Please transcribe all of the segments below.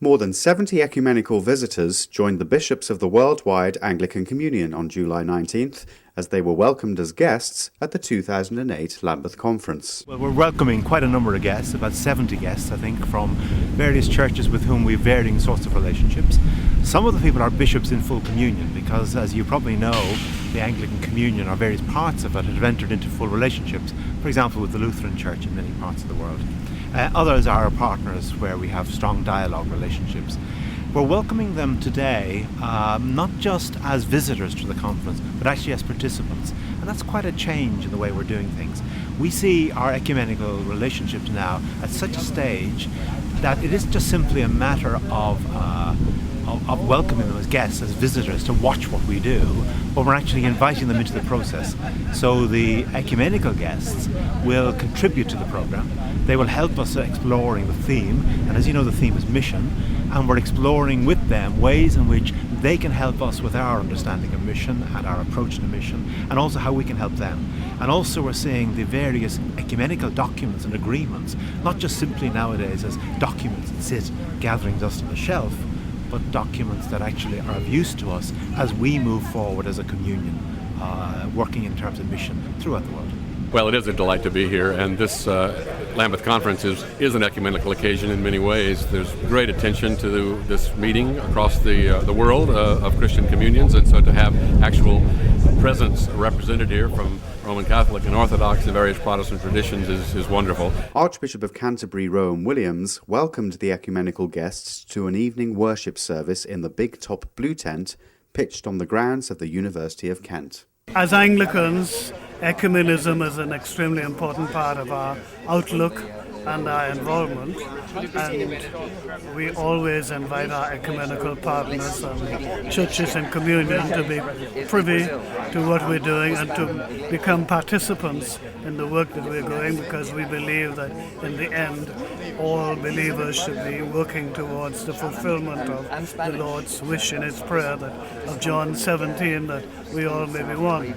More than 70 ecumenical visitors joined the bishops of the worldwide Anglican Communion on July 19th as they were welcomed as guests at the 2008 Lambeth Conference. Well, we're welcoming quite a number of guests, about 70 guests, I think, from various churches with whom we have varying sorts of relationships. Some of the people are bishops in full communion because, as you probably know, the Anglican Communion, or various parts of it, have entered into full relationships, for example, with the Lutheran Church in many parts of the world. Others are our partners where we have strong dialogue relationships. We're welcoming them today not just as visitors to the conference, but actually as participants. And that's quite a change in the way we're doing things. We see our ecumenical relationships now at such a stage that it is just simply a matter of welcoming them as guests, as visitors, to watch what we do, but we're actually inviting them into the process. So the ecumenical guests will contribute to the program. They will help us exploring the theme, and as you know, the theme is mission, and we're exploring with them ways in which they can help us with our understanding of mission and our approach to mission, and also how we can help them. And also we're seeing the various ecumenical documents and agreements, not just simply nowadays as documents that sit gathering dust on the shelf, but documents that actually are of use to us as we move forward as a communion, working in terms of mission throughout the world. Well, it is a delight to be here, and this Lambeth Conference is an ecumenical occasion in many ways. There's great attention to this meeting across the world of Christian communions, and so to have actual presence represented here from Roman Catholic and Orthodox and various Protestant traditions is wonderful. Archbishop of Canterbury, Rowan Williams, welcomed the ecumenical guests to an evening worship service in the big top blue tent pitched on the grounds of the University of Kent. As Anglicans, ecumenism is an extremely important part of our outlook and our involvement, and we always invite our ecumenical partners and churches in communion to be privy to what we're doing and to become participants in the work that we're doing, because we believe that in the end all believers should be working towards the fulfillment of the Lord's wish in His prayer of John 17, that we all may be one.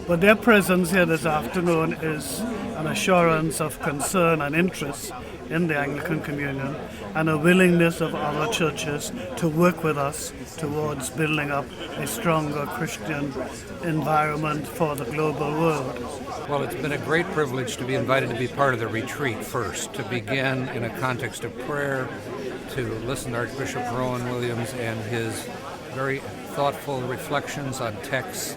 But their presence here this afternoon is an assurance of concern and interest in the Anglican Communion and a willingness of other churches to work with us towards building up a stronger Christian environment for the global world. Well, it's been a great privilege to be invited to be part of the retreat first, to begin in a context of prayer, to listen to Archbishop Rowan Williams and his very thoughtful reflections on texts,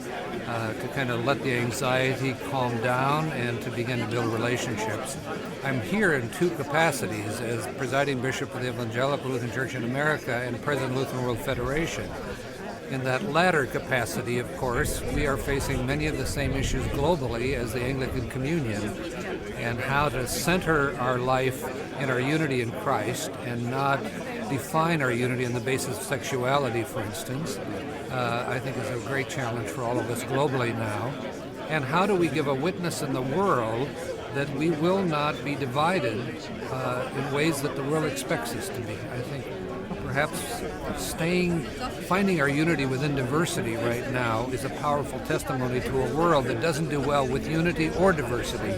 to kind of let the anxiety calm down and to begin to build relationships. I'm here in two capacities, as presiding bishop of the Evangelical Lutheran Church in America and president of Lutheran World Federation. In that latter capacity, of course, we are facing many of the same issues globally as the Anglican Communion, and how to center our life in our unity in Christ and not define our unity on the basis of sexuality, for instance, I think is a great challenge for all of us globally now. And how do we give a witness in the world that we will not be divided in ways that the world expects us to be? I think perhaps finding our unity within diversity right now is a powerful testimony to a world that doesn't do well with unity or diversity.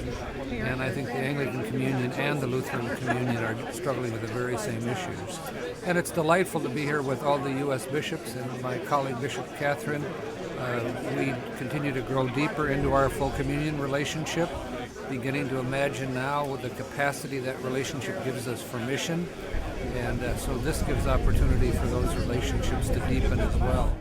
And I think the Anglican Communion and the Lutheran Communion are struggling with the very same issues. And it's delightful to be here with all the U.S. bishops and my colleague Bishop Kearon. We continue to grow deeper into our full communion relationship, beginning to imagine now with the capacity that relationship gives us for mission. And so this gives opportunity for those relationships to deepen as well.